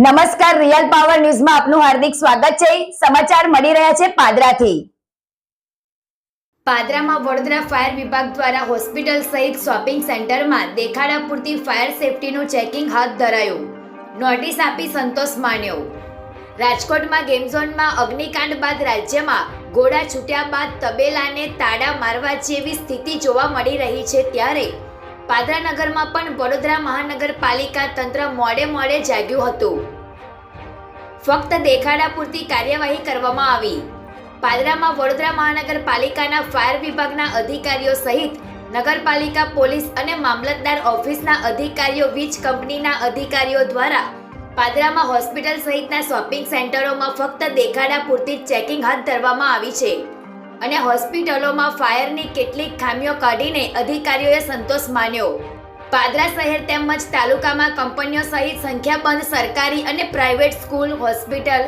નમસ્કાર, real power ન્યૂઝમાં આપનું હાર્દિક સ્વાગત છે। સમાચાર મળી રહ્યા છે પાદરાથી। પાદરામાં વડોદરા ફાયર વિભાગ દ્વારા હોસ્પિટલ સહિત શોપિંગ સેન્ટરમાં દેખાડા પૂરતી ફાયર સેફટીનું ચેકિંગ હાથ ધરાયું। નોટિસ આપી સંતોષ માન્યો। રાજકોટમાં ગેમ ઝોનમાં અગ્નિકાંડ બાદ રાજ્યમાં ગોળા છૂટ્યા બાદ તબેલાને તાળા મારવા જેવી સ્થિતિ જોવા મળી રહી છે, ત્યારે પાદરા નગરમાં પણ વડોદરા મહાનગરપાલિકા તંત્ર મોડે જાગ્યું હતું। ફક્ત દેખાડા પૂરતી કાર્યવાહી કરવામાં આવી। પાદરામાં વડોદરા મહાનગરપાલિકાના ફાયર વિભાગના અધિકારીઓ સહિત નગરપાલિકા પોલીસ અને મામલતદાર ઓફિસના અધિકારીઓ, વીજ કંપનીના અધિકારીઓ દ્વારા પાદરામાં હોસ્પિટલ સહિતના શોપિંગ સેન્ટરોમાં ફક્ત દેખાડા પૂરતી ચેકિંગ હાથ ધરવામાં આવી છે અને હોસ્પિટલોમાં ફાયરની કેટલીક ખામીઓ કાઢીને અધિકારીઓએ સંતોષ માન્યો। પાદરા શહેર તેમજ તાલુકામાં કંપનીઓ સહિત સંખ્યાબંધ સરકારી અને private school, hospital,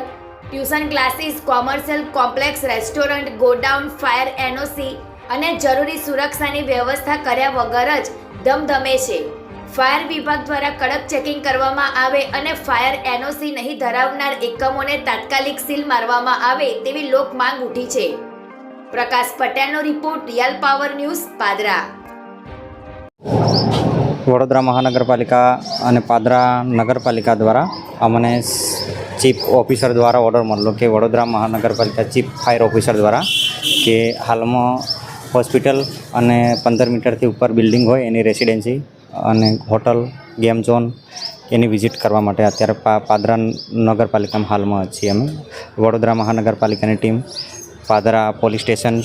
tuition classes, commercial complex, restaurant, godown fire NOC અને જરૂરી સુરક્ષાની વ્યવસ્થા કર્યા વગર જ ધમધમે છે। ફાયર વિભાગ દ્વારા કડક ચેકિંગ કરવામાં આવે અને ફાયર એનઓસી નહીં ધરાવનાર એકમોને તાત્કાલિક સીલ મારવામાં આવે તેવી લોક માંગ ઉઠી છે। પ્રકાશ પટેલનો report, real power news, Padra. Vadodara મહાનગરપાલિકા અને પાદરા નગરપાલિકા દ્વારા અમને ચીફ ઓફિસર દ્વારા ઓર્ડર મળ્યો કે વડોદરા મહાનગરપાલિકા ચીફ ફાયર ઓફિસર દ્વારા કે હાલમાં હોસ્પિટલ અને 15 મીટરથી ઉપર બિલ્ડિંગ હોય એની રેસિડેન્સી અને હોટલ, ગેમ ઝોન એની વિઝિટ કરવા માટે અત્યારે પાદરા નગરપાલિકામાં હાલમાં છીએ અમે। વડોદરા મહાનગરપાલિકાની ટીમ, પાદરા પોલીસ સ્ટેશન,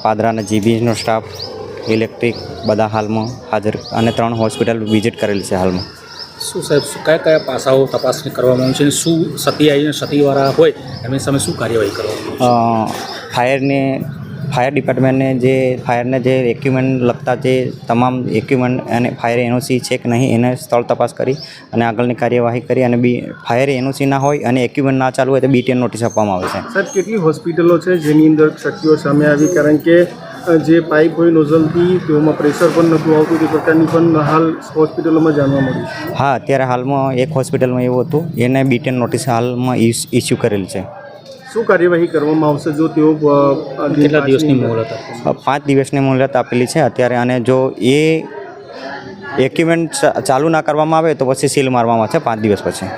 પાદરાના જીબીનો સ્ટાફ, ઇલેક્ટ્રિક બધા હાલમાં હાજર અને 3 હોસ્પિટલ વિઝિટ કરેલી છે હાલમાં। શું સાહેબ, કયા પાસાઓ તપાસણી કરવામાં આવી છે અને શું સતીવાળા હોય એમની સામે શું કાર્યવાહી કરવામાં? ફાયર ડિપાર્ટમેન્ટને જે ફાયરને જે ઇક્વિપમેન્ટ લગતા જે તમામ ઇક્વિપમેન્ટ અને ફાયર એનઓસી છે કે નહીં એને સ્થળ તપાસ કરી અને આગળની કાર્યવાહી કરી અને ફાયર એનઓસી ના હોય અને ઇક્વિપમેન્ટ ના ચાલુ હોય તો B10 નોટિસ આપવામાં આવે છે। સાહેબ, કેટલી હોસ્પિટલો છે જેની અંદર ક્ષતિઓ સામે આવી? કારણ કે જે પાઇપ હોય નોઝલથી તેઓમાં પ્રેશર પણ નહોતું આવતું, તે પ્રકારની પણ હાલ હોસ્પિટલોમાં જાણવા મળ્યું છે। હા, અત્યારે હાલમાં એક હોસ્પિટલમાં એવું હતું, એને B10 નોટિસ હાલમાં ઇસ્યુ કરેલ છે। શું કાર્યવાહી કરવામાં આવશે જો તેઓ કેટલા દિવસની મોહલત? 5 દિવસની મોહલત આપેલી છે અત્યારે, અને જો એ ઇક્વિપમેન્ટ ચાલુ ના કરવામાં આવે તો પછી સીલ મારવામાં આવશે 5 દિવસ પછી।